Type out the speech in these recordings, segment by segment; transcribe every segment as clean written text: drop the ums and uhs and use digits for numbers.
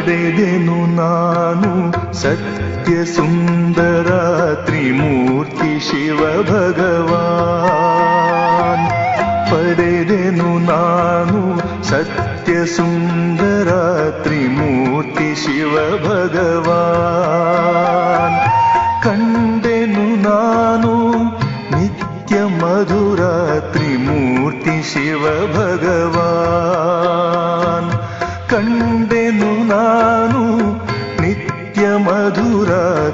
ಪಡೆದೆನು ನಾನು ಸತ್ಯ ಸುಂದರ ತ್ರಿಮೂರ್ತಿ ಶಿವ ಭಗವಾನ್. ಪಡೆದೆನು ನಾನು ಸತ್ಯ ಸುಂದರ ತ್ರಿಮೂರ್ತಿ ಶಿವ ಭಗವಾನ್. ಕಂಡೆನು ನಾನು ನಿತ್ಯ ಮಧುರ ತ್ರಿಮೂರ್ತಿ ಶಿವ ಭಗವಾನ್. ಕಂಡೆನು ನಾನು ನಿತ್ಯ ಮಧುರ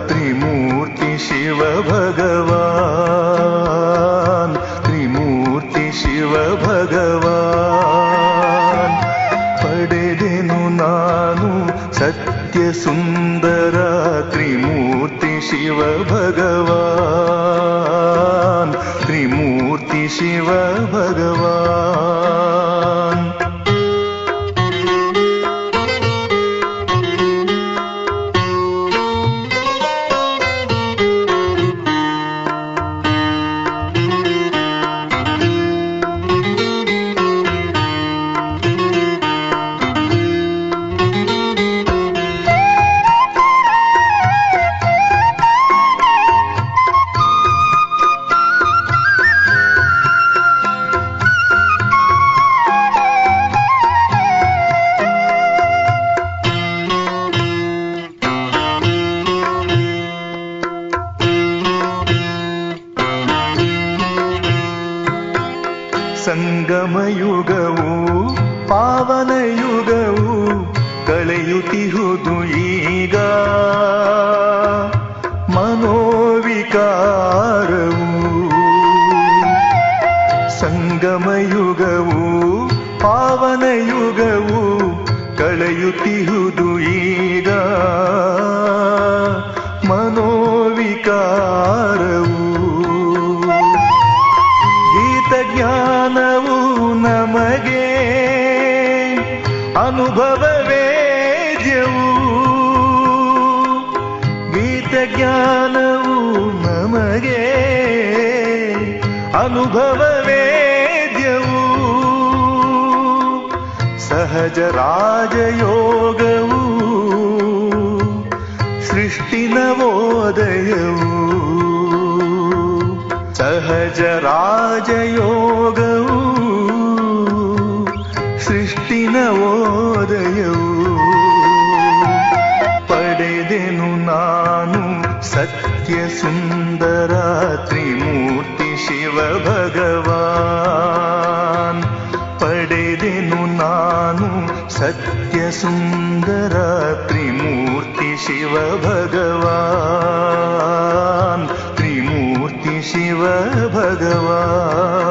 ತ್ರಿಮೂರ್ತಿ ಶಿವ ಭಗವಾನ್. ತ್ರಿಮೂರ್ತಿ ಶಿವ ಭಗವಾನ್. ಪಡೆದೆನು ನಾನು ಸತ್ಯ ಸುಂದರ ತ್ರಿಮೂರ್ತಿ ಶಿವ ಭಗವಾನ್. ತ್ರಿಮೂರ್ತಿ ಶಿವ ಭಗವಾನ್. ಸಂಗಮಯುಗವು ಪಾವನ ಯುಗವು ಕಳೆಯುತ್ತಿಹುದು ಈಗ. ಮನೋವಿಕಾರವು ಸಂಗಮಯುಗವು ಪಾವನ ಯುಗವು ಕಳೆಯುತ್ತಿಹುದು ಈಗ. ಮನೋವಿಕಾರವು ಜ್ಞಾನವು ನಮಗೆ ಅನುಭವ ವೇದ್ಯವು. ಗೀತ ಜ್ಞಾನವು ನಮಗೆ ಅನುಭವ ವೇದ್ಯವು. ಸಹಜ ರಾಜಯೋಗವು ಸೃಷ್ಟಿ ನವೋದಯವು. ಸಹಜ ರಾಜಯೋಗವು ಸೃಷ್ಟಿ ನವೋದಯವು. ಪಡೆದೆನು ನಾನು ಸತ್ಯ ಸುಂದರ ತ್ರಿಮೂರ್ತಿ ಶಿವ ಭಗವಾನ್. ಪಡೆದೆನು ನಾನು ಸತ್ಯ ಸುಂದರ ತ್ರಿಮೂರ್ತಿ ಶಿವ ಭಗವಾನ್. ತ್ರಿಮೂರ್ತಿ ಶಿವ ಭಗವಾನ್.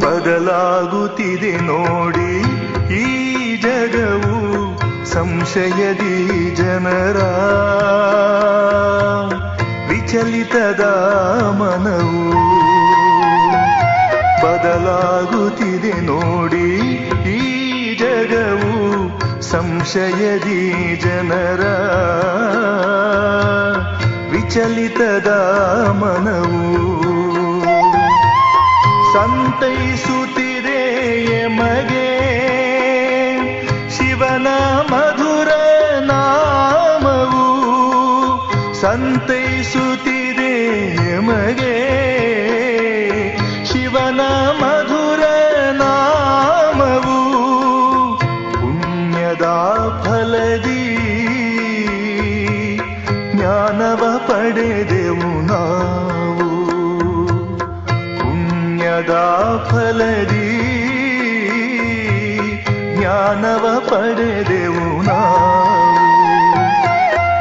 ಬದಲಾಗುತ್ತಿದೆ ನೋಡಿ ಈ ಜಗವು ಸಂಶಯದಿ ಜನರ. ವಿಚಲಿತದ ಮನವು ಬದಲಾಗುತ್ತಿದೆ ನೋಡಿ ಈ ಜಗವು ಸಂಶಯದಿ ಜನರ. ವಿಚಲಿತದ ಮನವು ಸಂತೈಸುತ್ತಿದೆ ಎಮಗೆ ಶಿವನ ಮಧುರ ನಾಮವು. ಸಂತೈಸುತ್ತಿದೆ ಎಮಗೆ ಶಿವನ ಮಧುರ ನಾಮವು. ಪುಣ್ಯದ ಫಲದಿ ಜ್ಞಾನವ ಪಡೆದೆವು ನಾವು. ಪುಣ್ಯದ ಫಲದಿ ಜ್ಞಾನವ ಪಡೆದೆವು ನಾವು.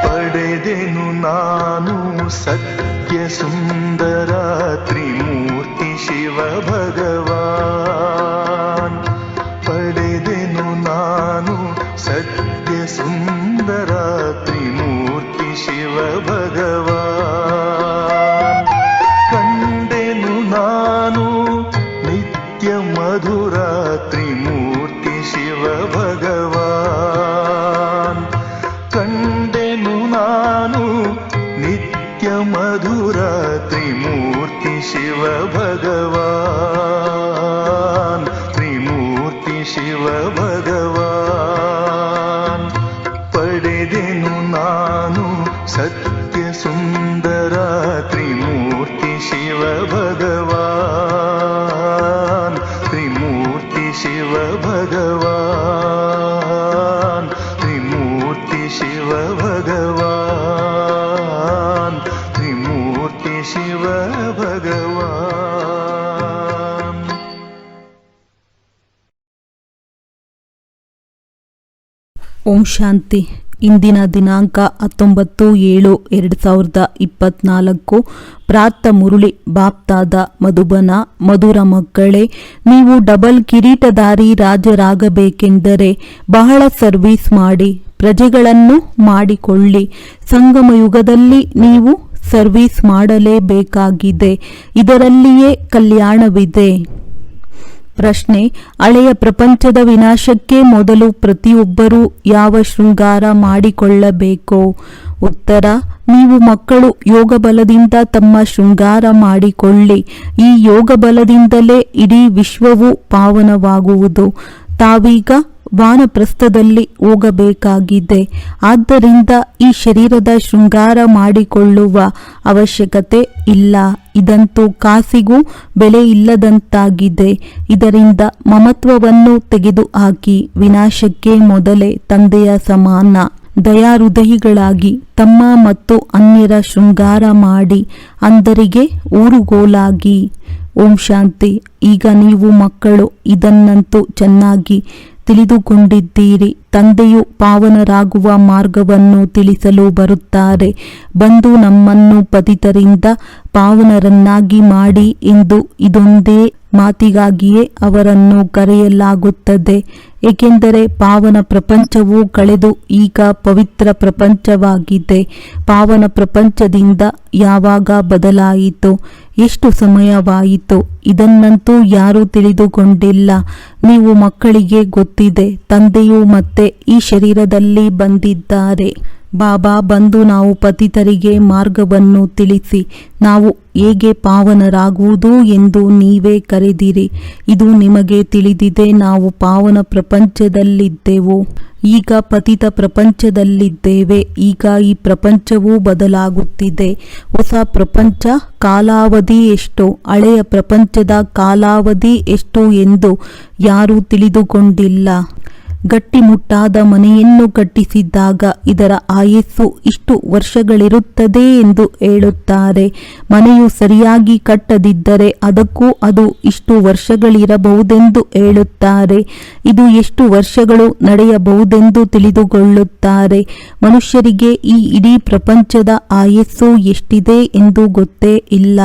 ಪಡೆದೆನು ನಾನು ಸತ್ಯ ಸುಂದರ ತ್ರಿಮೂರ್ತಿ ಶಿವ ಭಗವಾನ್. ಪಡೆ ಮಧುರ ತ್ರಿಮೂರ್ತಿ ಶಿವ ಭಗವಾನ್. ಕಂಡೆನು ನಾನು ನಿತ್ಯ ಮಧುರ ತ್ರಿಮೂರ್ತಿ ಶಿವ ಭಗವಾನ್. ತ್ರಿಮೂರ್ತಿ ಶಿವ ಭಗವಾನ್. ಪಡೆದೆನು ನಾನು ಸತ್ಯ ಸುಂದರ ತ್ರಿಮೂರ್ತಿ ಶಿವ ಭಗವಾನ್. ತ್ರಿಮೂರ್ತಿ ಶಿವ ಭಗವಾನ್. ತ್ರಿಮೂರ್ತಿ ಶಿವ ಭಗವಾನ್. ತ್ರಿಮೂರ್ತಿ ಶಿವ ಭಗವಾನ್. ಓಂ ಶಾಂತಿ. ಇಂದಿನ ದಿನಾಂಕ 19/7/2024. ಪ್ರಾತ ಮುರುಳಿ ಬಾಪ್ತಾದ ಮಧುಬನ. ಮಧುರ ಮಕ್ಕಳೇ, ನೀವು ಡಬಲ್ ಕಿರೀಟಧಾರಿ ರಾಜರಾಗಬೇಕೆಂದರೆ ಬಹಳ ಸರ್ವಿಸ್ ಮಾಡಿ, ಪ್ರಜೆಗಳನ್ನು ಮಾಡಿಕೊಳ್ಳಿ. ಸಂಗಮ ಯುಗದಲ್ಲಿ ನೀವು ಸರ್ವಿಸ್ ಮಾಡಲೇಬೇಕಾಗಿದೆ. ಇದರಲ್ಲಿಯೇ ಕಲ್ಯಾಣವಿದೆ. ಪ್ರಶ್ನೆ: ಹಳೆಯ ಪ್ರಪಂಚದ ವಿನಾಶಕ್ಕೆ ಮೊದಲು ಪ್ರತಿಯೊಬ್ಬರೂ ಯಾವ ಶೃಂಗಾರ ಮಾಡಿಕೊಳ್ಳಬೇಕು? ಉತ್ತರ: ನೀವು ಮಕ್ಕಳು ಯೋಗ ಬಲದಿಂದ ತಮ್ಮ ಶೃಂಗಾರ ಮಾಡಿಕೊಳ್ಳಿ. ಈ ಯೋಗ ಬಲದಿಂದಲೇ ಇಡೀ ವಿಶ್ವವು ಪಾವನವಾಗುವುದು. ತಾವೀಗ ವಾನಪ್ರಸ್ಥದಲ್ಲಿ ಹೋಗಬೇಕಾಗಿದೆ. ಆದ್ದರಿಂದ ಈ ಶರೀರದ ಶೃಂಗಾರ ಮಾಡಿಕೊಳ್ಳುವ ಅವಶ್ಯಕತೆ ಇಲ್ಲ. ಇದಂತೂ ಕಾಸಿಗೂ ಬೆಲೆ ಇಲ್ಲದಂತಾಗಿದೆ. ಇದರಿಂದ ಮಮತ್ವವನ್ನು ತೆಗೆದುಹಾಕಿ ವಿನಾಶಕ್ಕೆ ಮೊದಲೇ ತಂದೆಯ ಸಮಾನ ದಯಾಹೃದಯಿಗಳಾಗಿ ತಮ್ಮ ಮತ್ತು ಅನ್ಯರ ಶೃಂಗಾರ ಮಾಡಿ ಅಂಧರಿಗೆ ಊರುಗೋಲಾಗಿ. ಓಂ ಶಾಂತಿ. ಈಗ ನೀವು ಮಕ್ಕಳು ಇದನ್ನಂತೂ ಚೆನ್ನಾಗಿ ತಿಳಿದುಕೊಂಡಿದ್ದೀರಿ. ತಂದೆಯು ಪಾವನರಾಗುವ ಮಾರ್ಗವನ್ನು ತಿಳಿಸಲು ಬರುತ್ತಾರೆ. ಬಂದು ನಮ್ಮನ್ನು ಪತಿತರಿಂದ ಪಾವನರನ್ನಾಗಿ ಮಾಡಿ ಎಂದು ಇದೊಂದೇ ಮಾತಿಗಾಗಿಯೇ ಅವರನ್ನು ಕರೆಯಲಾಗುತ್ತದೆ. ಏಕೆಂದರೆ ಪಾವನ ಪ್ರಪಂಚವು ಕಳೆದು ಈಗ ಪವಿತ್ರ ಪ್ರಪಂಚವಾಗಿದೆ. ಪಾವನ ಪ್ರಪಂಚದಿಂದ ಯಾವಾಗ ಬದಲಾಯಿತು, ಎಷ್ಟು ಸಮಯವಾಯಿತು, ಇದನ್ನಂತೂ ಯಾರೂ ತಿಳಿದುಕೊಂಡಿಲ್ಲ. ನೀವು ಮಕ್ಕಳಿಗೆ ಗೊತ್ತಿದೆ, ತಂದೆಯು ಮತ್ತೆ ಈ ಶರೀರದಲ್ಲಿ ಬಂದಿದ್ದಾರೆ. ಬಾಬಾ ಬಂದು ನಾವು ಪತಿತರಿಗೆ ಮಾರ್ಗವನ್ನು ತಿಳಿಸಿ ನಾವು ಹೇಗೆ ಪಾವನರಾಗುವುದು ಎಂದು ನೀವೇ ಕರೆದಿರಿ. ಇದು ನಿಮಗೆ ತಿಳಿದಿದೆ. ನಾವು ಪಾವನ ಪ್ರಪಂಚದಲ್ಲಿದ್ದೆವು, ಈಗ ಪತಿತ ಪ್ರಪಂಚದಲ್ಲಿದ್ದೇವೆ. ಈಗ ಈ ಪ್ರಪಂಚವೂ ಬದಲಾಗುತ್ತಿದೆ. ಹೊಸ ಪ್ರಪಂಚ ಕಾಲಾವಧಿ ಎಷ್ಟು, ಹಳೆಯ ಪ್ರಪಂಚದ ಕಾಲಾವಧಿ ಎಷ್ಟು ಎಂದು ಯಾರೂ ತಿಳಿದುಕೊಂಡಿಲ್ಲ. ಗಟ್ಟಿಮುಟ್ಟಾದ ಮನೆಯನ್ನು ಕಟ್ಟಿಸಿದ್ದಾಗ ಇದರ ಆಯಸ್ಸು ಇಷ್ಟು ವರ್ಷಗಳಿರುತ್ತದೆ ಎಂದು ಹೇಳುತ್ತಾರೆ. ಮನೆಯು ಸರಿಯಾಗಿ ಕಟ್ಟದಿದ್ದರೆ ಅದಕ್ಕೂ ಅದು ಇಷ್ಟು ವರ್ಷಗಳಿರಬಹುದೆಂದು ಹೇಳುತ್ತಾರೆ. ಇದು ಎಷ್ಟು ವರ್ಷಗಳು ನಡೆಯಬಹುದೆಂದು ತಿಳಿದುಕೊಳ್ಳುತ್ತಾರೆ. ಮನುಷ್ಯರಿಗೆ ಈ ಇಡೀ ಪ್ರಪಂಚದ ಆಯಸ್ಸು ಎಷ್ಟಿದೆ ಎಂದು ಗೊತ್ತೇ ಇಲ್ಲ.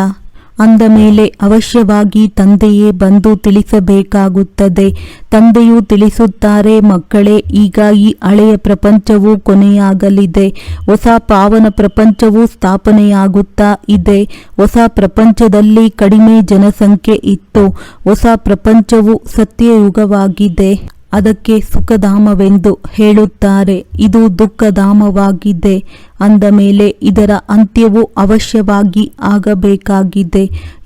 ಅಂದ ಮೇಲೆ ಅವಶ್ಯವಾಗಿ ತಂದೆಯೇ ಬಂದು ತಿಳಿಸಬೇಕಾಗುತ್ತದೆ. ತಂದೆಯು ತಿಳಿಸುತ್ತಾರೆ, ಮಕ್ಕಳೇ, ಈಗ ಈ ಹಳೆಯ ಪ್ರಪಂಚವು ಕೊನೆಯಾಗಲಿದೆ. ಹೊಸ ಪಾವನ ಪ್ರಪಂಚವು ಸ್ಥಾಪನೆಯಾಗುತ್ತಾ ಇದೆ. ಹೊಸ ಪ್ರಪಂಚದಲ್ಲಿ ಕಡಿಮೆ ಜನಸಂಖ್ಯೆ ಇತ್ತು. ಹೊಸ ಪ್ರಪಂಚವು ಸತ್ಯಯುಗವಾಗಿದೆ. ಅದಕ್ಕೆ ಸುಖಧಾಮವೆಂದು ಹೇಳುತ್ತಾರೆ. ಇದು ದುಃಖಧಾಮವಾಗಿದೆ. ಅಂದ ಮೇಲೆ ಇದರ ಅಂತ್ಯವು ಅವಶ್ಯವಾಗಿ ಆಗಬೇಕಾಗಿದೆ.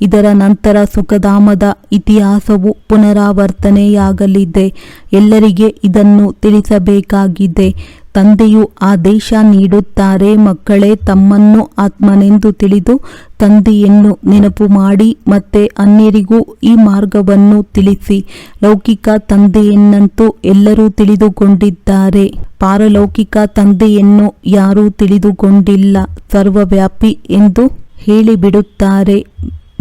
ಇದರ ನಂತರ ಸುಖಧಾಮದ ಇತಿಹಾಸವು ಪುನರಾವರ್ತನೆಯಾಗಲಿದೆ. ಎಲ್ಲರಿಗೆ ಇದನ್ನು ತಿಳಿಸಬೇಕಾಗಿದೆ. ತಂದೆಯು ಆದೇಶ ನೀಡುತ್ತಾರೆ, ಮಕ್ಕಳೇ, ತಮ್ಮನ್ನು ಆತ್ಮನೆಂದು ತಿಳಿದು ತಂದೆಯನ್ನು ನೆನಪು ಮಾಡಿ ಮತ್ತೆ ಅನ್ಯರಿಗೂ ಈ ಮಾರ್ಗವನ್ನು ತಿಳಿಸಿ. ಲೌಕಿಕ ತಂದೆಯನ್ನಂತೂ ಎಲ್ಲರೂ ತಿಳಿದುಕೊಂಡಿದ್ದಾರೆ. ಪಾರಲೌಕಿಕ ತಂದೆಯನ್ನು ಯಾರೂ ತಿಳಿದುಕೊಂಡಿಲ್ಲ. ಸರ್ವವ್ಯಾಪಿ ಎಂದು ಹೇಳಿಬಿಡುತ್ತಾರೆ.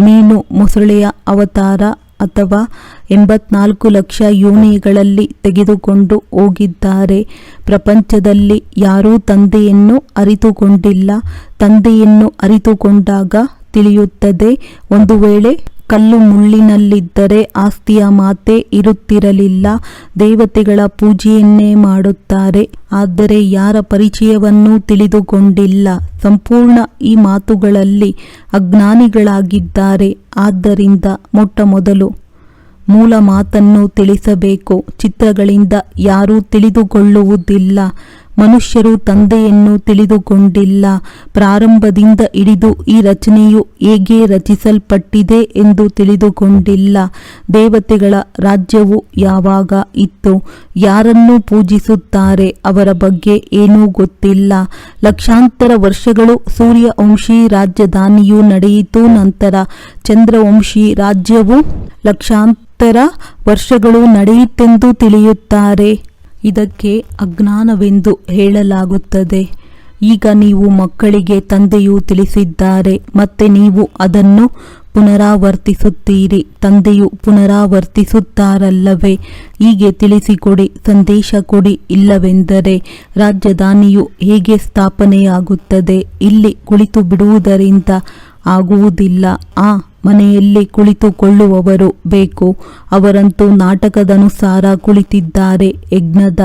ಮೀನು ಮೊಸಳೆಯ ಅವತಾರ ಅಥವಾ 84 ಲಕ್ಷ ಯೋನಿಗಳಲ್ಲಿ ತೆಗೆದುಕೊಂಡು ಹೋಗಿದ್ದಾರೆ. ಪ್ರಪಂಚದಲ್ಲಿ ಯಾರೂ ತಂದೆಯನ್ನು ಅರಿತುಕೊಂಡಿಲ್ಲ. ತಂದೆಯನ್ನು ಅರಿತುಕೊಂಡಾಗ ತಿಳಿಯುತ್ತದೆ. ಒಂದು ವೇಳೆ ಕಲ್ಲು ಮುಳ್ಳಿನಲ್ಲಿದ್ದರೆ ಆಸ್ತಿಯ ಮಾತೆ ಇರುತ್ತಿರಲಿಲ್ಲ. ದೇವತೆಗಳ ಪೂಜೆಯನ್ನೇ ಮಾಡುತ್ತಾರೆ. ಆದರೆ ಯಾರ ಪರಿಚಯವನ್ನೂ ತಿಳಿದುಕೊಂಡಿಲ್ಲ. ಸಂಪೂರ್ಣ ಈ ಮಾತುಗಳಲ್ಲಿ ಅಜ್ಞಾನಿಗಳಾಗಿದ್ದಾರೆ. ಆದ್ದರಿಂದ ಮೊಟ್ಟ ಮೊದಲು ಮೂಲ ಮಾತನ್ನು ತಿಳಿಸಬೇಕು. ಚಿತ್ರಗಳಿಂದ ಯಾರೂ ತಿಳಿದುಕೊಳ್ಳುವುದಿಲ್ಲ. ಮನುಷ್ಯರು ತಂದೆಯನ್ನು ತಿಳಿದುಕೊಂಡಿಲ್ಲ. ಪ್ರಾರಂಭದಿಂದ ಹಿಡಿದು ಈ ರಚನೆಯು ಹೇಗೆ ರಚಿಸಲ್ಪಟ್ಟಿದೆ ಎಂದು ತಿಳಿದುಕೊಂಡಿಲ್ಲ. ದೇವತೆಗಳ ರಾಜ್ಯವು ಯಾವಾಗ ಇತ್ತು, ಯಾರನ್ನು ಪೂಜಿಸುತ್ತಾರೆ, ಅವರ ಬಗ್ಗೆ ಏನೂ ಗೊತ್ತಿಲ್ಲ. ಲಕ್ಷಾಂತರ ವರ್ಷಗಳು ಸೂರ್ಯವಂಶಿ ರಾಜಧಾನಿಯು ನಡೆಯಿತು. ನಂತರ ಚಂದ್ರವಂಶಿ ರಾಜ್ಯವು ಲಕ್ಷಾಂತರ ವರ್ಷಗಳು ನಡೆಯಿತೆಂದು ತಿಳಿಯುತ್ತಾರೆ. ಇದಕ್ಕೆ ಅಜ್ಞಾನವೆಂದು ಹೇಳಲಾಗುತ್ತದೆ. ಈಗ ನೀವು ಮಕ್ಕಳಿಗೆ ತಂದೆಯು ತಿಳಿಸಿದ್ದಾರೆ, ಮತ್ತೆ ನೀವು ಅದನ್ನು ಪುನರಾವರ್ತಿಸುತ್ತೀರಿ. ತಂದೆಯು ಪುನರಾವರ್ತಿಸುತ್ತಾರಲ್ಲವೇ? ಹೀಗೆ ತಿಳಿಸಿಕೊಡಿ, ಸಂದೇಶ ಕೊಡಿ. ಇಲ್ಲವೆಂದರೆ ರಾಜಧಾನಿಯು ಹೇಗೆ ಸ್ಥಾಪನೆಯಾಗುತ್ತದೆ? ಇಲ್ಲಿ ಕುಳಿತು ಬಿಡುವುದರಿಂದ ಆಗುವುದಿಲ್ಲ. ಆ ಮನೆಯಲ್ಲಿ ಕುಳಿತುಕೊಳ್ಳುವವರು ಬೇಕು. ಅವರಂತೂ ನಾಟಕದನುಸಾರ ಕುಳಿತಿದ್ದಾರೆ. ಯಜ್ಞದ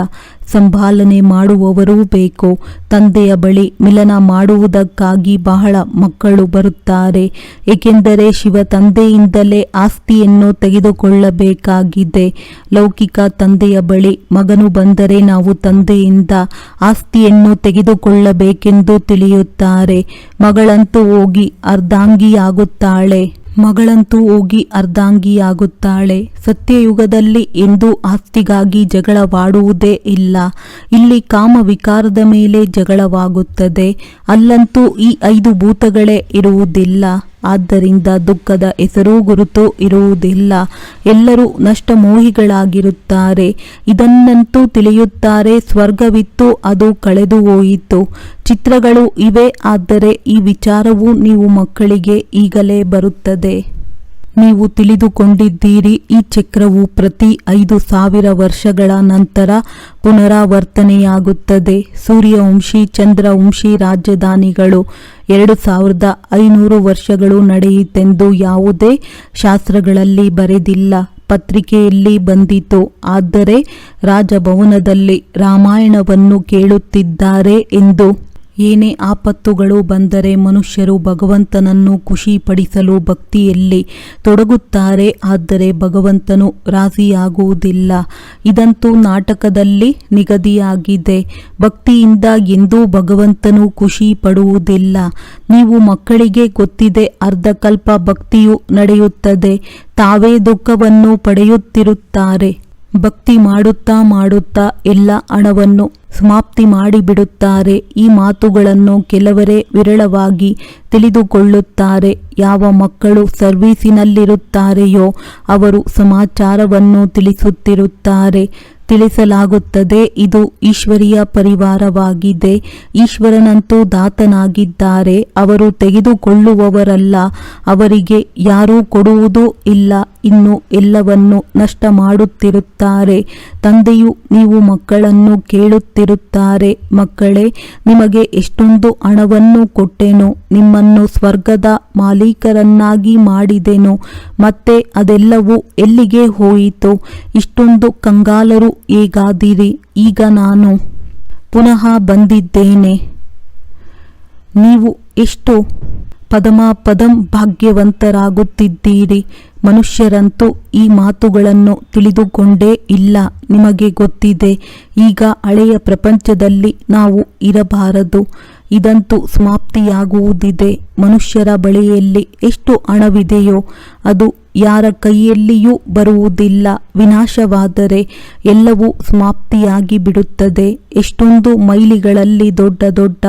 ಸಂಭಾಲನೆ ಮಾಡುವವರೂ ಬೇಕು. ತಂದೆಯ ಬಳಿ ಮಿಲನ ಮಾಡುವುದಕ್ಕಾಗಿ ಬಹಳ ಮಕ್ಕಳು ಬರುತ್ತಾರೆ, ಏಕೆಂದರೆ ಶಿವ ತಂದೆಯಿಂದಲೇ ಆಸ್ತಿಯನ್ನು ತೆಗೆದುಕೊಳ್ಳಬೇಕಾಗಿದೆ. ಲೌಕಿಕ ತಂದೆಯ ಬಳಿ ಮಗನು ಬಂದರೆ ನಾವು ತಂದೆಯಿಂದ ಆಸ್ತಿಯನ್ನು ತೆಗೆದುಕೊಳ್ಳಬೇಕೆಂದು ತಿಳಿಯುತ್ತಾರೆ. ಮಗಳಂತೂ ಹೋಗಿ ಅರ್ಧಾಂಗಿಯಾಗುತ್ತಾಳೆ. ಸತ್ಯಯುಗದಲ್ಲಿ ಎಂದೂ ಆಸ್ತಿಗಾಗಿ ಜಗಳವಾಡುವುದೇ ಇಲ್ಲ. ಇಲ್ಲಿ ಕಾಮ ವಿಕಾರದ ಮೇಲೆ ಜಗಳವಾಗುತ್ತದೆ. ಅಲ್ಲಂತೂ ಈ 5 ಭೂತಗಳೇ ಇರುವುದಿಲ್ಲ. ಆದ್ದರಿಂದ ದುಃಖದ ಹೆಸರೂ ಗುರುತು ಇರುವುದಿಲ್ಲ. ಎಲ್ಲರೂ ನಷ್ಟಮೋಹಿಗಳಾಗಿರುತ್ತಾರೆ. ಇದನ್ನಂತೂ ತಿಳಿಯುತ್ತಾರೆ, ಸ್ವರ್ಗವಿತ್ತು, ಅದು ಕಳೆದು ಹೋಯಿತು. ಚಿತ್ರಗಳು ಇವೆ. ಆದರೆ ಈ ವಿಚಾರವು ನೀವು ಮಕ್ಕಳಿಗೆ ಈಗಲೇ ಬರುತ್ತದೆ. ನೀವು ತಿಳಿದುಕೊಂಡಿದ್ದೀರಿ, ಈ ಚಕ್ರವು ಪ್ರತಿ 5,000 ವರ್ಷಗಳ ನಂತರ ಪುನರಾವರ್ತನೆಯಾಗುತ್ತದೆ. ಸೂರ್ಯವಂಶಿ ಚಂದ್ರವಂಶಿ ರಾಜಧಾನಿಗಳು 2,500 ವರ್ಷಗಳು ನಡೆಯಿತೆಂದು ಯಾವುದೇ ಶಾಸ್ತ್ರಗಳಲ್ಲಿ ಬರೆದಿಲ್ಲ. ಪತ್ರಿಕೆಯಲ್ಲಿ ಬಂದಿತು. ಆದರೆ ರಾಜಭವನದಲ್ಲಿ ರಾಮಾಯಣವನ್ನು ಕೇಳುತ್ತಿದ್ದಾರೆ ಎಂದು. ಏನೇ ಆಪತ್ತುಗಳು ಬಂದರೆ ಮನುಷ್ಯರು ಭಗವಂತನನ್ನು ಖುಷಿಪಡಿಸಲು ಭಕ್ತಿಯಲ್ಲಿ ತೊಡಗುತ್ತಾರೆ. ಆದರೆ ಭಗವಂತನು ರಾಜಿಯಾಗುವುದಿಲ್ಲ. ಇದಂತೂ ನಾಟಕದಲ್ಲಿ ನಿಗದಿಯಾಗಿದೆ. ಭಕ್ತಿಯಿಂದ ಎಂದೂ ಭಗವಂತನು ಖುಷಿ ಪಡುವುದಿಲ್ಲ. ನೀವು ಮಕ್ಕಳಿಗೆ ಗೊತ್ತಿದೆ, ಅರ್ಧಕಲ್ಪ ಭಕ್ತಿಯು ನಡೆಯುತ್ತದೆ. ತಾವೇ ದುಃಖವನ್ನು ಪಡೆಯುತ್ತಿರುತ್ತಾರೆ. ಭಕ್ತಿ ಮಾಡುತ್ತಾ ಎಲ್ಲ ಹಣವನ್ನು ಸಮಾಪ್ತಿ ಮಾಡಿಬಿಡುತ್ತಾರೆ. ಈ ಮಾತುಗಳನ್ನು ಕೆಲವರೇ ವಿರಳವಾಗಿ ತಿಳಿದುಕೊಳ್ಳುತ್ತಾರೆ. ಯಾವ ಮಕ್ಕಳು ಸರ್ವೀಸಿನಲ್ಲಿರುತ್ತಾರೆಯೋ ಅವರು ಸಮಾಚಾರವನ್ನು ತಿಳಿಸುತ್ತಿರುತ್ತಾರೆ. ತಿಳಿಸಲಾಗುತ್ತದೆ, ಇದು ಈಶ್ವರೀಯ ಪರಿವಾರವಾಗಿದೆ. ಈಶ್ವರನಂತೂ ದಾತನಾಗಿದ್ದಾರೆ. ಅವರು ತೆಗೆದುಕೊಳ್ಳುವವರಲ್ಲ. ಅವರಿಗೆ ಯಾರೂ ಕೊಡುವುದೂ ಇಲ್ಲ. ಇನ್ನು ಎಲ್ಲವನ್ನು ನಷ್ಟ ಮಾಡುತ್ತಿರುತ್ತಾರೆ. ತಂದೆಯು ನೀವು ಮಕ್ಕಳನ್ನು ಕೇಳುತ್ತಿರುತ್ತಾರೆ, ಮಕ್ಕಳೇ, ನಿಮಗೆ ಎಷ್ಟೊಂದು ಹಣವನ್ನು ಕೊಟ್ಟೆನು, ನಿಮ್ಮನ್ನು ಸ್ವರ್ಗದ ಮಾಲೀಕರನ್ನಾಗಿ ಮಾಡಿದೆನು, ಮತ್ತೆ ಅದೆಲ್ಲವೂ ಎಲ್ಲಿಗೆ ಹೋಯಿತು? ಇಷ್ಟೊಂದು ಕಂಗಾಲರು ಹೇಗಾದಿರಿ? ಈಗ ನಾನು ಪುನಃ ಬಂದಿದ್ದೇನೆ. ನೀವು ಎಷ್ಟು ಪದಂ ಭಾಗ್ಯವಂತರಾಗುತ್ತಿದ್ದೀರಿ. ಮನುಷ್ಯರಂತೂ ಈ ಮಾತುಗಳನ್ನು ತಿಳಿದುಕೊಂಡೇ ಇಲ್ಲ. ನಿಮಗೆ ಗೊತ್ತಿದೆ, ಈಗ ಹಳೆಯ ಪ್ರಪಂಚದಲ್ಲಿ ನಾವು ಇರಬಾರದು. ಇದಂತೂ ಸಮಾಪ್ತಿಯಾಗುವುದಿದೆ. ಮನುಷ್ಯರ ಬಳಿಯಲ್ಲಿ ಎಷ್ಟು ಹಣವಿದೆಯೋ ಅದು ಯಾರ ಕೈಯಲ್ಲಿಯೂ ಬರುವುದಿಲ್ಲ. ವಿನಾಶವಾದರೆ ಎಲ್ಲವೂ ಸಮಾಪ್ತಿಯಾಗಿ ಬಿಡುತ್ತದೆ. ಎಷ್ಟೊಂದು ಮೈಲಿಗಳಲ್ಲಿ ದೊಡ್ಡ ದೊಡ್ಡ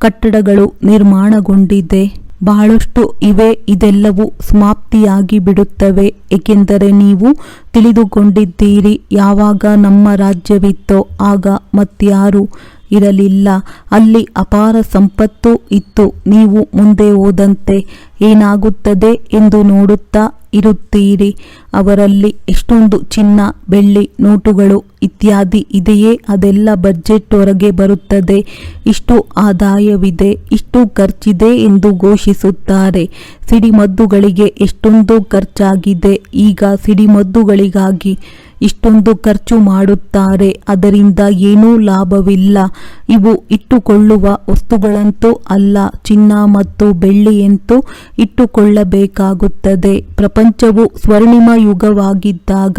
ಕಟ್ಟಡಗಳು ನಿರ್ಮಾಣಗೊಂಡಿದೆ. ಬಹಳಷ್ಟು ಇವೆ. ಇದೆಲ್ಲವೂ ಸಮಾಪ್ತಿಯಾಗಿ ಬಿಡುತ್ತವೆ. ಏಕೆಂದರೆ ನೀವು ತಿಳಿದುಕೊಂಡಿದ್ದೀರಿ, ಯಾವಾಗ ನಮ್ಮ ರಾಜ್ಯವಿತ್ತೋ ಆಗ ಮತ್ಯಾರೂ ಇರಲಿಲ್ಲ. ಅಲ್ಲಿ ಅಪಾರ ಸಂಪತ್ತು ಇತ್ತು. ನೀವು ಮುಂದೆ ಹೋದಂತೆ ಏನಾಗುತ್ತದೆ ಎಂದು ನೋಡುತ್ತಾ ಇರುತ್ತೀರಿ. ಅವರಲ್ಲಿ ಎಷ್ಟೊಂದು ಚಿನ್ನ, ಬೆಳ್ಳಿ, ನೋಟುಗಳು ಇತ್ಯಾದಿ ಇದೆಯೇ, ಅದೆಲ್ಲ ಬಜೆಟ್ ಹೊರಗೆ ಬರುತ್ತದೆ. ಇಷ್ಟು ಆದಾಯವಿದೆ, ಇಷ್ಟು ಖರ್ಚಿದೆ ಎಂದು ಘೋಷಿಸುತ್ತಾರೆ. ಸಿಡಿಮದ್ದುಗಳಿಗೆ ಎಷ್ಟೊಂದು ಖರ್ಚಾಗಿದೆ. ಈಗ ಸಿಡಿಮದ್ದುಗಳಿಗಾಗಿ ಇಷ್ಟೊಂದು ಖರ್ಚು ಮಾಡುತ್ತಾರೆ, ಅದರಿಂದ ಏನೂ ಲಾಭವಿಲ್ಲ. ಇವು ಇಟ್ಟುಕೊಳ್ಳುವ ವಸ್ತುಗಳಂತೂ ಅಲ್ಲ, ಚಿನ್ನ ಮತ್ತು ಬೆಳ್ಳಿಯಂತೂ ಇಟ್ಟುಕೊಳ್ಳಬೇಕಾಗುತ್ತದೆ. ಪ್ರಪಂಚವು ಸ್ವರ್ಣಿಮ ಯುಗವಾಗಿದ್ದಾಗ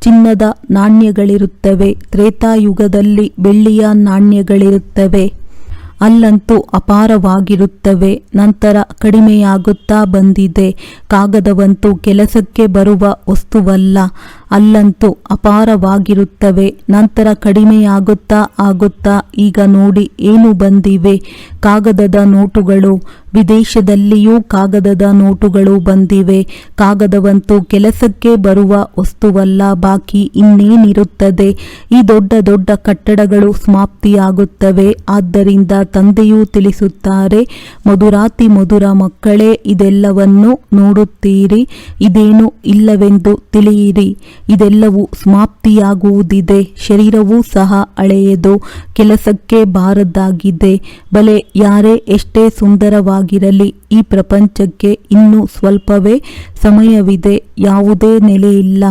ಚಿನ್ನದ ನಾಣ್ಯಗಳಿರುತ್ತವೆ, ತ್ರೇತಾಯುಗದಲ್ಲಿ ಬೆಳ್ಳಿಯ ನಾಣ್ಯಗಳಿರುತ್ತವೆ. ಅಲ್ಲಂತೂ ಅಪಾರವಾಗಿರುತ್ತವೆ. ನಂತರ ಕಡಿಮೆಯಾಗುತ್ತಾ ಬಂದಿದೆ. ಕಾಗದವಂತೂ ಕೆಲಸಕ್ಕೆ ಬರುವ ವಸ್ತುವಲ್ಲ, ಅಲ್ಲಂತೂ ಅಪಾರವಾಗಿರುತ್ತವೆ. ನಂತರ ಕಡಿಮೆಯಾಗುತ್ತಾ ಆಗುತ್ತಾ ಈಗ ನೋಡಿ ಏನು ಬಂದಿವೆ, ಕಾಗದದ ನೋಟುಗಳು. ವಿದೇಶದಲ್ಲಿಯೂ ಕಾಗದದ ನೋಟುಗಳು ಬಂದಿವೆ. ಕಾಗದವಂತೂ ಕೆಲಸಕ್ಕೆ ಬರುವ ವಸ್ತುವಲ್ಲ, ಬಾಕಿ ಇನ್ನೇನಿರುತ್ತದೆ? ಈ ದೊಡ್ಡ ದೊಡ್ಡ ಕಟ್ಟಡಗಳು ಸಮಾಪ್ತಿಯಾಗುತ್ತವೆ. ಆದ್ದರಿಂದ ತಂದೆಯೂ ತಿಳಿಸುತ್ತಾರೆ, ಮಧುರಾತಿ ಮಧುರ ಮಕ್ಕಳೇ, ಇದೆಲ್ಲವನ್ನು ನೋಡುತ್ತೀರಿ, ಇದೇನು ಇಲ್ಲವೆಂದು ತಿಳಿಯಿರಿ. ಇದೆಲ್ಲವೂ ಸಮಾಪ್ತಿಯಾಗುವುದಿದೆ. ಶರೀರವೂ ಸಹ ಹಳೆಯದು, ಕೆಲಸಕ್ಕೆ ಬಾರದಾಗಿದೆ. ಬಲೆ ಯಾರೇ ಎಷ್ಟೇ ಸುಂದರವಾಗಿರಲಿ, ಈ ಪ್ರಪಂಚಕ್ಕೆ ಇನ್ನೂ ಸ್ವಲ್ಪವೇ ಸಮಯವಿದೆ. ಯಾವುದೇ ನೆಲೆಯಿಲ್ಲ.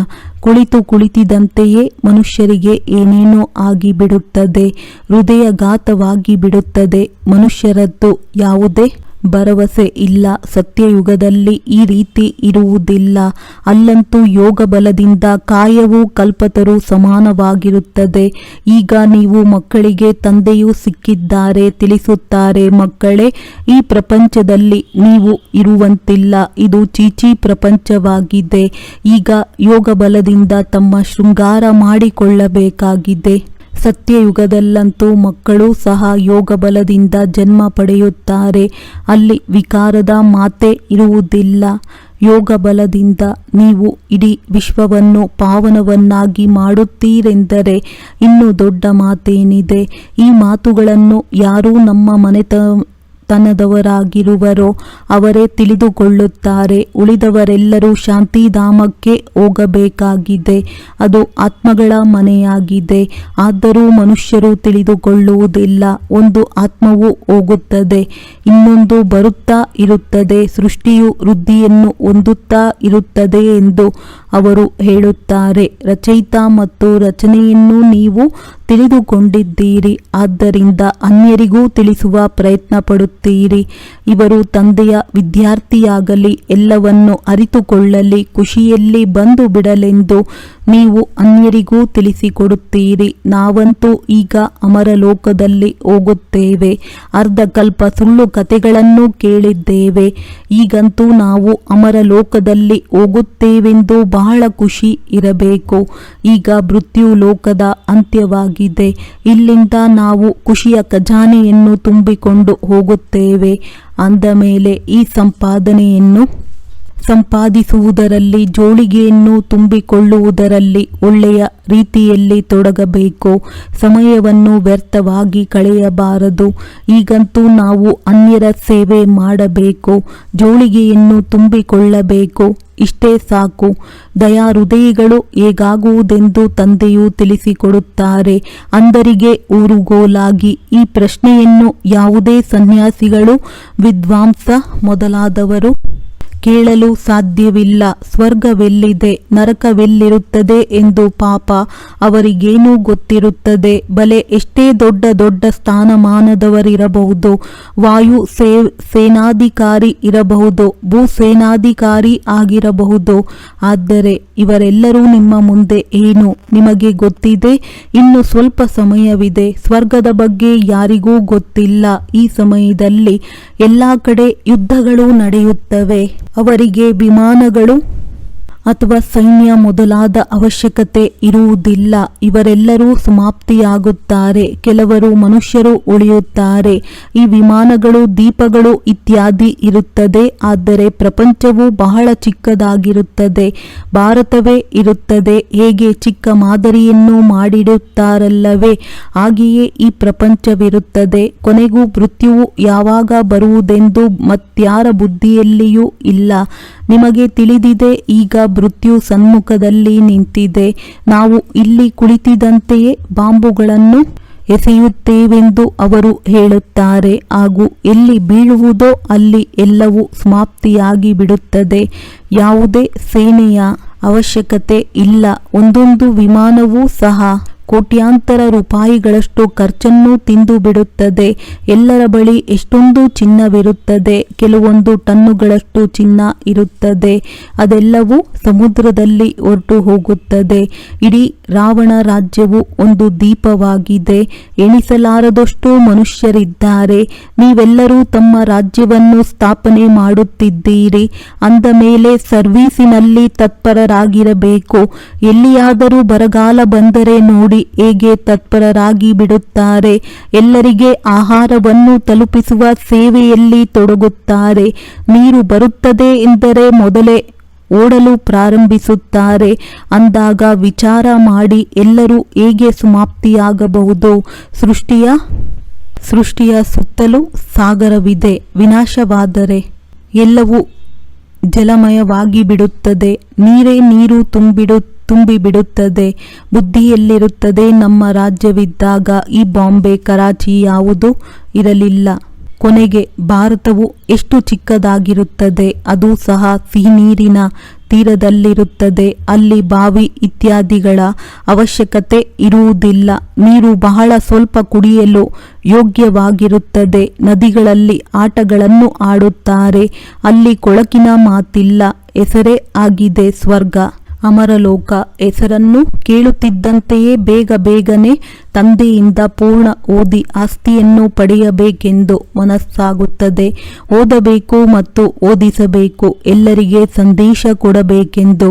ಕುಳಿತಿದ್ದಂತೆಯೇ ಮನುಷ್ಯರಿಗೆ ಏನೇನೋ ಆಗಿಬಿಡುತ್ತದೆ, ಹೃದಯಘಾತವಾಗಿ ಬಿಡುತ್ತದೆ. ಮನುಷ್ಯರದ್ದು ಯಾವುದೇ ಭರವಸೆ ಇಲ್ಲ. ಸತ್ಯಯುಗದಲ್ಲಿ ಈ ರೀತಿ ಇರುವುದಿಲ್ಲ. ಅಲ್ಲಂತೂ ಯೋಗ ಬಲದಿಂದ ಕಾಯವೂ ಕಲ್ಪತರು ಸಮಾನವಾಗಿರುತ್ತದೆ. ಈಗ ನೀವು ಮಕ್ಕಳಿಗೆ ತಂದೆಯೂ ಸಿಕ್ಕಿದ್ದಾರೆ. ತಿಳಿಸುತ್ತಾರೆ, ಮಕ್ಕಳೇ, ಈ ಪ್ರಪಂಚದಲ್ಲಿ ನೀವು ಇರುವಂತಿಲ್ಲ, ಇದು ಚೀಚಿ ಪ್ರಪಂಚವಾಗಿದೆ. ಈಗ ಯೋಗ ಬಲದಿಂದ ತಮ್ಮ ಶೃಂಗಾರ ಮಾಡಿಕೊಳ್ಳಬೇಕಾಗಿದೆ. ಸತ್ಯಯುಗದಲ್ಲಂತೂ ಮಕ್ಕಳು ಸಹ ಯೋಗ ಬಲದಿಂದ ಜನ್ಮ ಪಡೆಯುತ್ತಾರೆ. ಅಲ್ಲಿ ವಿಕಾರದ ಮಾತೆ ಇರುವುದಿಲ್ಲ. ಯೋಗ ಬಲದಿಂದ ನೀವು ಇಡೀ ವಿಶ್ವವನ್ನು ಪಾವನವನ್ನಾಗಿ ಮಾಡುತ್ತೀರೆಂದರೆ ಇನ್ನೂ ದೊಡ್ಡ ಮಾತೇನಿದೆ? ಈ ಮಾತುಗಳನ್ನು ಯಾರು ನಮ್ಮ ಮನೆತನದವರಾಗಿರುವರೋ ಅವರೇ ತಿಳಿದುಕೊಳ್ಳುತ್ತಾರೆ. ಉಳಿದವರೆಲ್ಲರೂ ಶಾಂತಿಧಾಮಕ್ಕೆ ಹೋಗಬೇಕಾಗಿದೆ. ಅದು ಆತ್ಮಗಳ ಮನೆಯಾಗಿದೆ. ಆದರೂ ಮನುಷ್ಯರು ತಿಳಿದುಕೊಳ್ಳುವುದಿಲ್ಲ. ಒಂದು ಆತ್ಮವು ಹೋಗುತ್ತದೆ, ಇನ್ನೊಂದು ಬರುತ್ತಾ ಇರುತ್ತದೆ. ಸೃಷ್ಟಿಯು ವೃದ್ಧಿಯನ್ನು ಹೊಂದುತ್ತಾ ಇರುತ್ತದೆ ಎಂದು ಅವರು ಹೇಳುತ್ತಾರೆ. ರಚಯಿತ ಮತ್ತು ರಚನೆಯನ್ನು ನೀವು ತಿಳಿದುಕೊಂಡಿದ್ದೀರಿ, ಆದ್ದರಿಂದ ಅನ್ಯರಿಗೂ ತಿಳಿಸುವ ಪ್ರಯತ್ನ ಪಡುತ್ತೀರಿ. ಇವರು ತಂದೆಯ ವಿದ್ಯಾರ್ಥಿಯಾಗಲಿ, ಎಲ್ಲವನ್ನು ಅರಿತುಕೊಳ್ಳಲಿ, ಖುಷಿಯಲ್ಲಿ ಬಂದು ಬಿಡಲೆಂದು ನೀವು ಅನ್ಯರಿಗೂ ತಿಳಿಸಿಕೊಡುತ್ತೀರಿ. ನಾವಂತೂ ಈಗ ಅಮರಲೋಕದಲ್ಲಿ ಹೋಗುತ್ತೇವೆ. ಅರ್ಧಕಲ್ಪ ಸುಳ್ಳು ಕಥೆಗಳನ್ನು ಕೇಳಿದ್ದೇವೆ. ಈಗಂತೂ ನಾವು ಅಮರಲೋಕದಲ್ಲಿ ಹೋಗುತ್ತೇವೆಂದು ಬಹಳ ಖುಷಿ ಇರಬೇಕು. ಈಗ ಮೃತ್ಯು ಲೋಕದ ಅಂತ್ಯವಾಗಿದೆ. ಇಲ್ಲಿಂದ ನಾವು ಖುಷಿಯ ಖಜಾನೆಯನ್ನು ತುಂಬಿಕೊಂಡು ಹೋಗುತ್ತೇವೆ. ಅಂದ ಮೇಲೆ ಈ ಸಂಪಾದಿಸುವುದರಲ್ಲಿ, ಜೋಳಿಗೆಯನ್ನು ತುಂಬಿಕೊಳ್ಳುವುದರಲ್ಲಿ ಒಳ್ಳೆಯ ರೀತಿಯಲ್ಲಿ ತೊಡಗಬೇಕು. ಸಮಯವನ್ನು ವ್ಯರ್ಥವಾಗಿ ಕಳೆಯಬಾರದು. ಈಗಂತೂ ನಾವು ಅನ್ಯರ ಸೇವೆ ಮಾಡಬೇಕು, ಜೋಳಿಗೆಯನ್ನು ತುಂಬಿಕೊಳ್ಳಬೇಕು. ಇಷ್ಟೇ ಸಾಕು. ದಯಾಹೃದಯಿಗಳು ಹೇಗಾಗುವುದೆಂದು ತಂದೆಯು ತಿಳಿಸಿಕೊಡುತ್ತಾರೆ. ಅಂಧರಿಗೆ ಊರುಗೋಲಾಗಿ ಈ ಪ್ರಶ್ನೆಯನ್ನು ಯಾವುದೇ ಸನ್ಯಾಸಿಗಳು, ವಿದ್ವಾಂಸ ಮೊದಲಾದವರು ಕೇಳಲು ಸಾಧ್ಯವಿಲ್ಲ. ಸ್ವರ್ಗವೆಲ್ಲಿದೆ, ನರಕವೆಲ್ಲಿರುತ್ತದೆ ಎಂದು ಪಾಪ ಅವರಿಗೇನೂ ಗೊತ್ತಿರುತ್ತದೆ? ಬಲೆ ಎಷ್ಟೇ ದೊಡ್ಡ ದೊಡ್ಡ ಸ್ಥಾನಮಾನದವರಿರಬಹುದು, ವಾಯು ಸೇನಾಧಿಕಾರಿ ಇರಬಹುದು, ಭೂಸೇನಾಧಿಕಾರಿ ಆಗಿರಬಹುದು. ಆದರೆ ಇವರೆಲ್ಲರೂ ನಿಮ್ಮ ಮುಂದೆ ಏನು ನಿಮಗೆ ಗೊತ್ತಿದೆ? ಇನ್ನು ಸ್ವಲ್ಪ ಸಮಯವಿದೆ. ಸ್ವರ್ಗದ ಬಗ್ಗೆ ಯಾರಿಗೂ ಗೊತ್ತಿಲ್ಲ. ಈ ಸಮಯದಲ್ಲಿ ಎಲ್ಲ ಕಡೆ ಯುದ್ಧಗಳು ನಡೆಯುತ್ತವೆ. ಅವರಿಗೆ ವಿಮಾನಗಳು ಅಥವಾ ಸೈನ್ಯ ಮೊದಲಾದ ಅವಶ್ಯಕತೆ ಇರುವುದಿಲ್ಲ. ಇವರೆಲ್ಲರೂ ಸಮಾಪ್ತಿಯಾಗುತ್ತಾರೆ. ಕೆಲವರು ಮನುಷ್ಯರು ಉಳಿಯುತ್ತಾರೆ. ಈ ವಿಮಾನಗಳು, ದೀಪಗಳು ಇತ್ಯಾದಿ ಇರುತ್ತದೆ. ಆದರೆ ಪ್ರಪಂಚವು ಬಹಳ ಚಿಕ್ಕದಾಗಿರುತ್ತದೆ. ಭಾರತವೇ ಇರುತ್ತದೆ. ಹೇಗೆ ಚಿಕ್ಕ ಮಾದರಿಯನ್ನು ಮಾಡಿಡುತ್ತಾರಲ್ಲವೇ, ಹಾಗೆಯೇ ಈ ಪ್ರಪಂಚವಿರುತ್ತದೆ. ಕೊನೆಗೂ ಮೃತ್ಯುವು ಯಾವಾಗ ಬರುವುದೆಂದು ಮತ್ಯಾರ ಬುದ್ಧಿಯಲ್ಲಿಯೂ ಇಲ್ಲ. ನಿಮಗೆ ತಿಳಿದಿದೆ, ಈಗ ಮೃತ್ಯು ಸನ್ಮುಖದಲ್ಲಿ ನಿಂತಿದೆ. ನಾವು ಇಲ್ಲಿ ಕುಳಿತಿದ್ದಂತೆಯೇ ಬಾಂಬುಗಳನ್ನು ಎಸೆಯುತ್ತೇವೆಂದು ಅವರು ಹೇಳುತ್ತಾರೆ. ಹಾಗೂ ಎಲ್ಲಿ ಬೀಳುವುದೋ ಅಲ್ಲಿ ಎಲ್ಲವೂ ಸಮಾಪ್ತಿಯಾಗಿ ಬಿಡುತ್ತದೆ. ಯಾವುದೇ ಸೇನೆಯ ಅವಶ್ಯಕತೆ ಇಲ್ಲ. ಒಂದೊಂದು ವಿಮಾನವೂ ಸಹ ಕೋಟ್ಯಾಂತರ ರೂಪಾಯಿಗಳಷ್ಟು ಖರ್ಚನ್ನು ತಿಂದು ಬಿಡುತ್ತದೆ. ಎಲ್ಲರ ಬಳಿ ಎಷ್ಟೊಂದು ಚಿನ್ನವಿರುತ್ತದೆ, ಕೆಲವೊಂದು ಟನ್ನುಗಳಷ್ಟು ಚಿನ್ನ ಇರುತ್ತದೆ. ಅದೆಲ್ಲವೂ ಸಮುದ್ರದಲ್ಲಿ ಹೊರಟು ಹೋಗುತ್ತದೆ. ಇಡೀ ರಾವಣ ರಾಜ್ಯವು ಒಂದು ದೀಪವಾಗಿದೆ. ಎಣಿಸಲಾರದಷ್ಟು ಮನುಷ್ಯರಿದ್ದಾರೆ. ನೀವೆಲ್ಲರೂ ತಮ್ಮ ರಾಜ್ಯವನ್ನು ಸ್ಥಾಪನೆ ಮಾಡುತ್ತಿದ್ದೀರಿ ಅಂದ ಮೇಲೆ ಸರ್ವೀಸಿನಲ್ಲಿ ತತ್ಪರರಾಗಿರಬೇಕು. ಎಲ್ಲಿಯಾದರೂ ಬರಗಾಲ ಬಂದರೆ ನೋಡಿ ಹೇಗೆ ತತ್ಪರರಾಗಿ ಬಿಡುತ್ತಾರೆ. ಎಲ್ಲರಿಗೆ ಆಹಾರವನ್ನು ತಲುಪಿಸುವ ಸೇವೆಯಲ್ಲಿ ತೊಡಗುತ್ತಾರೆ. ನೀರು ಬರುತ್ತದೆ ಎಂದರೆ ಮೊದಲೇ ಓಡಲು ಪ್ರಾರಂಭಿಸುತ್ತಾರೆ. ಅಂದಾಗ ವಿಚಾರ ಮಾಡಿ ಎಲ್ಲರೂ ಹೇಗೆ ಸಮಾಪ್ತಿಯಾಗಬಹುದು. ಸೃಷ್ಟಿಯ ಸುತ್ತಲೂ ಸಾಗರವಿದೆ. ವಿನಾಶವಾದರೆ ಎಲ್ಲವೂ ಜಲಮಯವಾಗಿ ಬಿಡುತ್ತದೆ. ನೀರೇ ನೀರು ತುಂಬಿಬಿಡುತ್ತದೆ. ಬುದ್ಧಿಯಲ್ಲಿರುತ್ತದೆ. ನಮ್ಮ ರಾಜ್ಯವಿದ್ದಾಗ ಈ ಬಾಂಬೆ, ಕರಾಚಿ ಯಾವುದೂ ಇರಲಿಲ್ಲ. ಕೊನೆಗೆ ಭಾರತವು ಎಷ್ಟು ಚಿಕ್ಕದಾಗಿರುತ್ತದೆ. ಅದು ಸಹ ಸಿಹಿನೀರಿನ ತೀರದಲ್ಲಿರುತ್ತದೆ. ಅಲ್ಲಿ ಬಾವಿ ಇತ್ಯಾದಿಗಳ ಅವಶ್ಯಕತೆ ಇರುವುದಿಲ್ಲ. ನೀರು ಬಹಳ ಸ್ವಲ್ಪ ಕುಡಿಯಲು ಯೋಗ್ಯವಾಗಿರುತ್ತದೆ. ನದಿಗಳಲ್ಲಿ ಆಟಗಳನ್ನು ಆಡುತ್ತಾರೆ. ಅಲ್ಲಿ ಕೊಳಕಿನ ಮಾತಿಲ್ಲ. ಹೆಸರೇ ಆಗಿದೆ ಸ್ವರ್ಗ, ಅಮರಲೋಕ. ಹೆಸರನ್ನು ಕೇಳುತ್ತಿದ್ದಂತೆಯೇ ಬೇಗನೆ ತಂದೆಯಿಂದ ಪೂರ್ಣ ಓದಿ ಆಸ್ತಿಯನ್ನು ಪಡೆಯಬೇಕೆಂದು ಮನಸ್ಸಾಗುತ್ತದೆ. ಓದಬೇಕು ಮತ್ತು ಓದಿಸಬೇಕು. ಎಲ್ಲರಿಗೆ ಸಂದೇಶ ಕೊಡಬೇಕೆಂದು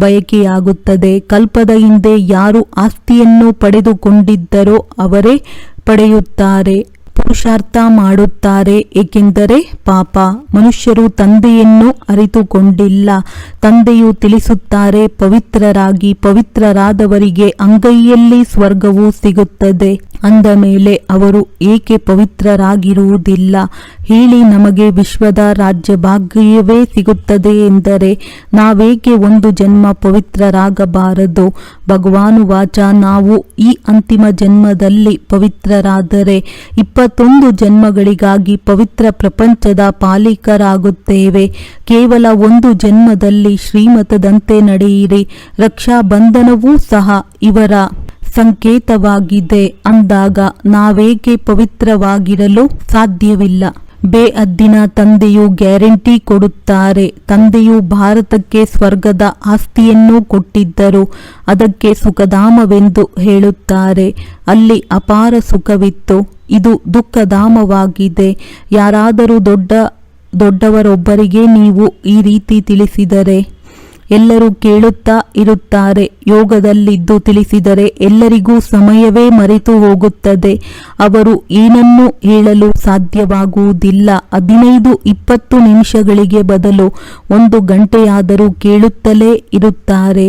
ಬಯಕೆಯಾಗುತ್ತದೆ. ಕಲ್ಪದ ಹಿಂದೆ ಯಾರು ಆಸ್ತಿಯನ್ನು ಪಡೆದುಕೊಂಡಿದ್ದರೋ ಅವರೇ ಪಡೆಯುತ್ತಾರೆ. ಪುರುಷಾರ್ಥ ಮಾಡುತ್ತಾರೆ. ಏಕೆಂದರೆ ಪಾಪ ಮನುಷ್ಯರು ತಂದೆಯನ್ನು ಅರಿತುಕೊಂಡಿಲ್ಲ. ತಂದೆಯು ತಿಳಿಸುತ್ತಾರೆ, ಪವಿತ್ರರಾದವರಿಗೆ ಅಂಗೈಯಲ್ಲಿ ಸ್ವರ್ಗವು ಸಿಗುತ್ತದೆ. ಅಂದ ಮೇಲೆ ಅವರು ಏಕೆ ಪವಿತ್ರರಾಗಿರುವುದಿಲ್ಲ ಹೇಳಿ. ನಮಗೆ ವಿಶ್ವದ ರಾಜ್ಯ ಭಾಗ್ಯವೇ ಸಿಗುತ್ತದೆ ಎಂದರೆ ನಾವೇಕೆ ಒಂದು ಜನ್ಮ ಪವಿತ್ರರಾಗಬಾರದು? ಭಗವಾನುವಾಚ, ನಾವು ಈ ಅಂತಿಮ ಜನ್ಮದಲ್ಲಿ ಪವಿತ್ರರಾದರೆ 21 ಜನ್ಮಗಳಿಗಾಗಿ ಪವಿತ್ರ ಪ್ರಪಂಚದ ಪಾಲಿಕರಾಗುತ್ತೇವೆ. ಕೇವಲ ಒಂದು ಜನ್ಮದಲ್ಲಿ ಶ್ರೀಮತದಂತೆ ನಡೆಯಿರಿ. ರಕ್ಷಾ ಬಂಧನವೂ ಸಹ ಇವರ ಸಂಕೇತವಾಗಿದೆ. ಅಂದಾಗ ನಾವೇಕೆ ಪವಿತ್ರವಾಗಿರಲು ಸಾಧ್ಯವಿಲ್ಲ? ಬೇಅದ್ದಿನ ತಂದೆಯು ಗ್ಯಾರಂಟಿ ಕೊಡುತ್ತಾರೆ. ತಂದೆಯು ಭಾರತಕ್ಕೆ ಸ್ವರ್ಗದ ಆಸ್ತಿಯನ್ನು ಕೊಟ್ಟಿದ್ದರು. ಅದಕ್ಕೆ ಸುಖಧಾಮವೆಂದು ಹೇಳುತ್ತಾರೆ. ಅಲ್ಲಿ ಅಪಾರ ಸುಖವಿತ್ತು. ಇದು ದುಃಖಧಾಮವಾಗಿದೆ. ಯಾರಾದರೂ ದೊಡ್ಡವರೊಬ್ಬರಿಗೆ ನೀವು ಈ ರೀತಿ ತಿಳಿಸಿದರೆ ಎಲ್ಲರೂ ಕೇಳುತ್ತಾ ಇರುತ್ತಾರೆ. ಯೋಗದಲ್ಲಿದ್ದು ತಿಳಿಸಿದರೆ ಎಲ್ಲರಿಗೂ ಸಮಯವೇ ಮರೆತು ಹೋಗುತ್ತದೆ. ಅವರು ಏನನ್ನೂ ಹೇಳಲು ಸಾಧ್ಯವಾಗುವುದಿಲ್ಲ. 15-20 ನಿಮಿಷಗಳಿಗೆ ಬದಲು 1 ಗಂಟೆಯಾದರೂ ಕೇಳುತ್ತಲೇ ಇರುತ್ತಾರೆ.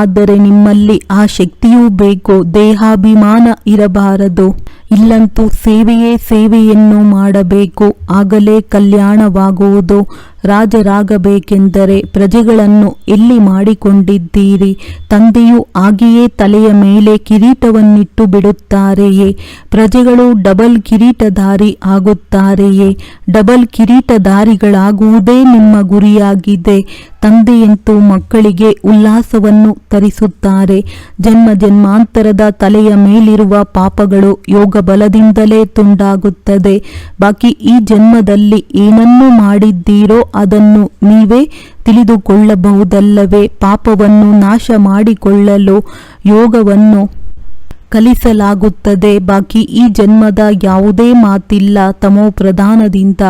ಆದರೆ ನಿಮ್ಮಲ್ಲಿ ಆ ಶಕ್ತಿಯೂ ಬೇಕು. ದೇಹಾಭಿಮಾನ ಇರಬಾರದು. ಇಲ್ಲಂತೂ ಸೇವೆಯನ್ನು ಮಾಡಬೇಕು. ಆಗಲೇ ಕಲ್ಯಾಣವಾಗುವುದು. ರಾಜರಾಗಬೇಕೆಂದರೆ ಪ್ರಜೆಗಳನ್ನು ಎಲ್ಲಿ ಮಾಡಿಕೊಂಡಿದ್ದೀರಿ? ತಂದೆಯು ಹಾಗೆಯೇ ತಲೆಯ ಮೇಲೆ ಕಿರೀಟವನ್ನಿಟ್ಟು ಬಿಡುತ್ತಾರೆಯೇ? ಪ್ರಜೆಗಳು ಡಬಲ್ ಕಿರೀಟಧಾರಿ ಆಗುತ್ತಾರೆಯೇ? ಡಬಲ್ ಕಿರೀಟಧಾರಿಗಳಾಗುವುದೇ ನಿಮ್ಮ ಗುರಿಯಾಗಿದೆ. ತಂದೆಯಂತೂ ಮಕ್ಕಳಿಗೆ ಉಲ್ಲಾಸವನ್ನು ತರಿಸುತ್ತಾರೆ. ಜನ್ಮಾಂತರದ ತಲೆಯ ಮೇಲಿರುವ ಪಾಪಗಳು ಯೋಗ ಬಲದಿಂದಲೇ ತುಂಡಾಗುತ್ತದೆ. ಬಾಕಿ ಈ ಜನ್ಮದಲ್ಲಿ ಏನನ್ನು ಮಾಡಿದ್ದೀರೋ ಅದನ್ನು ನೀವೇ ತಿಳಿದುಕೊಳ್ಳಬಹುದಲ್ಲವೇ? ಪಾಪವನ್ನು ನಾಶ ಮಾಡಿಕೊಳ್ಳಲು ಯೋಗವನ್ನು ಕಲಿಸಲಾಗುತ್ತದೆ. ಬಾಕಿ ಈ ಜನ್ಮದ ಯಾವುದೇ ಮಾತಿಲ್ಲ. ತಮೋ ಪ್ರಧಾನದಿಂದ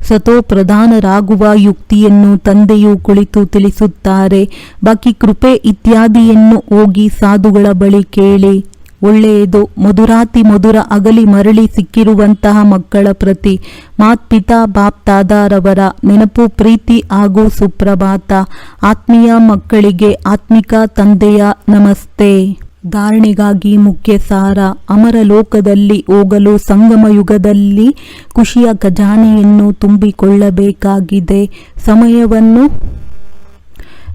ಸತೋ ಪ್ರಧಾನರಾಗುವ ಯುಕ್ತಿಯನ್ನು ತಂದೆಯು ಕುಳಿತು ತಿಳಿಸುತ್ತಾರೆ. ಬಾಕಿ ಕೃಪೆ ಇತ್ಯಾದಿಯನ್ನು ಹೋಗಿ ಸಾಧುಗಳ ಬಳಿ ಕೇಳಿ. ಒಳ್ಳೆಯದು. ಮಧುರ ಅಗಲಿ ಮರಳಿ ಸಿಕ್ಕಿರುವಂತಹ ಮಕ್ಕಳ ಪ್ರತಿ ಮಾತ್ಪಿತಾ ಬಾಪ್ತಾದಾರವರ ನೆನಪು, ಪ್ರೀತಿ ಹಾಗೂ ಸುಪ್ರಭಾತ. ಆತ್ಮೀಯ ಮಕ್ಕಳಿಗೆ ಆತ್ಮಿಕ ತಂದೆಯ ನಮಸ್ತೆ. ಧಾರಣೆಗಾಗಿ ಮುಖ್ಯ ಸಾರ. ಅಮರ ಲೋಕದಲ್ಲಿ ಹೋಗಲು ಸಂಗಮ ಯುಗದಲ್ಲಿ ಖುಷಿಯ ಖಜಾನೆಯನ್ನು ತುಂಬಿಕೊಳ್ಳಬೇಕಾಗಿದೆ.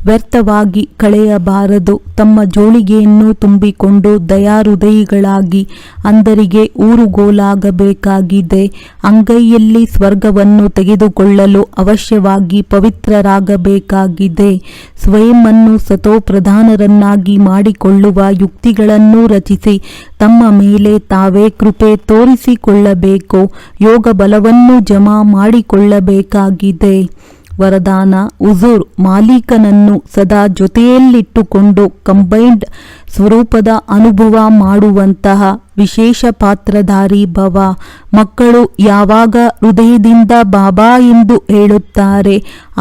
ವ್ಯರ್ಥವಾಗಿ ಕಳೆಯಬಾರದು. ತಮ್ಮ ಜೋಳಿಗೆಯನ್ನು ತುಂಬಿಕೊಂಡು ದಯಾಹೃದಯಿಗಳಾಗಿ ಅಂಧರಿಗೆ ಊರುಗೋಲಾಗಬೇಕಾಗಿದೆ. ಅಂಗೈಯಲ್ಲಿ ಸ್ವರ್ಗವನ್ನು ತೆಗೆದುಕೊಳ್ಳಲು ಅವಶ್ಯವಾಗಿ ಪವಿತ್ರರಾಗಬೇಕಾಗಿದೆ. ಸ್ವಯಂವನ್ನು ಸತೋಪ್ರಧಾನರನ್ನಾಗಿ ಮಾಡಿಕೊಳ್ಳುವ ಯುಕ್ತಿಗಳನ್ನು ರಚಿಸಿ ತಮ್ಮ ಮೇಲೆ ತಾವೇ ಕೃಪೆ ತೋರಿಸಿಕೊಳ್ಳಬೇಕು. ಯೋಗ ಬಲವನ್ನು ಜಮಾ ಮಾಡಿಕೊಳ್ಳಬೇಕಾಗಿದೆ. ವರದಾನ: ಹುಜೂರ್ ಮಾಲೀಕನನ್ನು ಸದಾ ಜೊತೆಯಲ್ಲಿಟ್ಟುಕೊಂಡು ಕಂಬೈನ್ಡ್ ಸ್ವರೂಪದ ಅನುಭವ ಮಾಡುವಂತಹ ವಿಶೇಷ ಪಾತ್ರಧಾರಿ ಭವ. ಮಕ್ಕಳು ಯಾವಾಗ ಹೃದಯದಿಂದ ಬಾಬಾ ಎಂದು ಹೇಳುತ್ತಾರೆ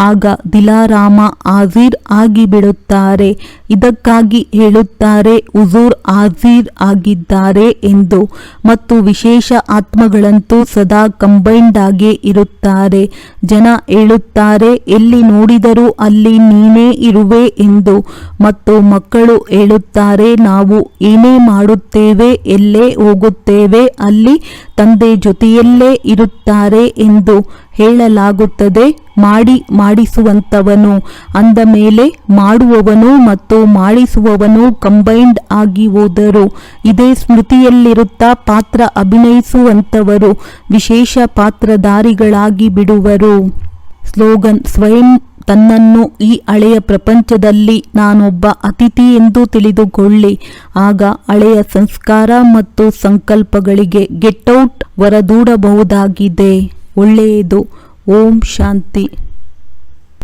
ಆಗ ದಿಲಾರಾಮ ಹಾಜೀರ್ ಆಗಿಬಿಡುತ್ತಾರೆ. ಇದಕ್ಕಾಗಿ ಹೇಳುತ್ತಾರೆ ಹುಜೂರ್ ಹಾಜೀರ್ ಆಗಿದ್ದಾರೆ ಎಂದು. ಮತ್ತು ವಿಶೇಷ ಆತ್ಮಗಳಂತೂ ಸದಾ ಕಂಬೈನ್ಡ್ ಆಗೇ ಇರುತ್ತಾರೆ. ಜನ ಹೇಳುತ್ತಾರೆ ಎಲ್ಲಿ ನೋಡಿದರೂ ಅಲ್ಲಿ ನೀನೇ ಇರುವೆ ಎಂದು. ಮತ್ತು ಮಕ್ಕಳು ಹೇಳುತ್ತಾರೆ ನಾವು ಏನೇ ಮಾಡುತ್ತೇವೆ ಎಲ್ಲೇ ಹೋಗುತ್ತೇವೆ ಅಲ್ಲಿ ತಂದೆ ಜೊತೆಯಲ್ಲೇ ಇರುತ್ತಾರೆ ಎಂದು ಹೇಳಲಾಗುತ್ತದೆ. ಮಾಡಿಸುವಂತವನು ಅಂದ ಮೇಲೆ ಮಾಡುವವನು ಮತ್ತು ಮಾಡಿಸುವವನು ಕಂಬೈನ್ಡ್ ಆಗಿ ಹೋದರು. ಇದೇ ಸ್ಮೃತಿಯಲ್ಲಿರುತ್ತಾ ಪಾತ್ರ ಅಭಿನಯಿಸುವಂತವರು ವಿಶೇಷ ಪಾತ್ರಧಾರಿಗಳಾಗಿ ಬಿಡುವರು. ಸ್ಲೋಗನ್: ಸ್ವಯಂ ತನ್ನನ್ನು ಈ ಹಳೆಯ ಪ್ರಪಂಚದಲ್ಲಿ ನಾನೊಬ್ಬ ಅತಿಥಿ ಎಂದು ತಿಳಿದುಕೊಳ್ಳಿ. ಆಗ ಹಳೆಯ ಸಂಸ್ಕಾರ ಮತ್ತು ಸಂಕಲ್ಪಗಳಿಗೆ ಗೆಟ್ಔಟ್ ಹೊರದೂಡಬಹುದಾಗಿದೆ. ಒಳ್ಳೆಯದು. ಓಂ ಶಾಂತಿ.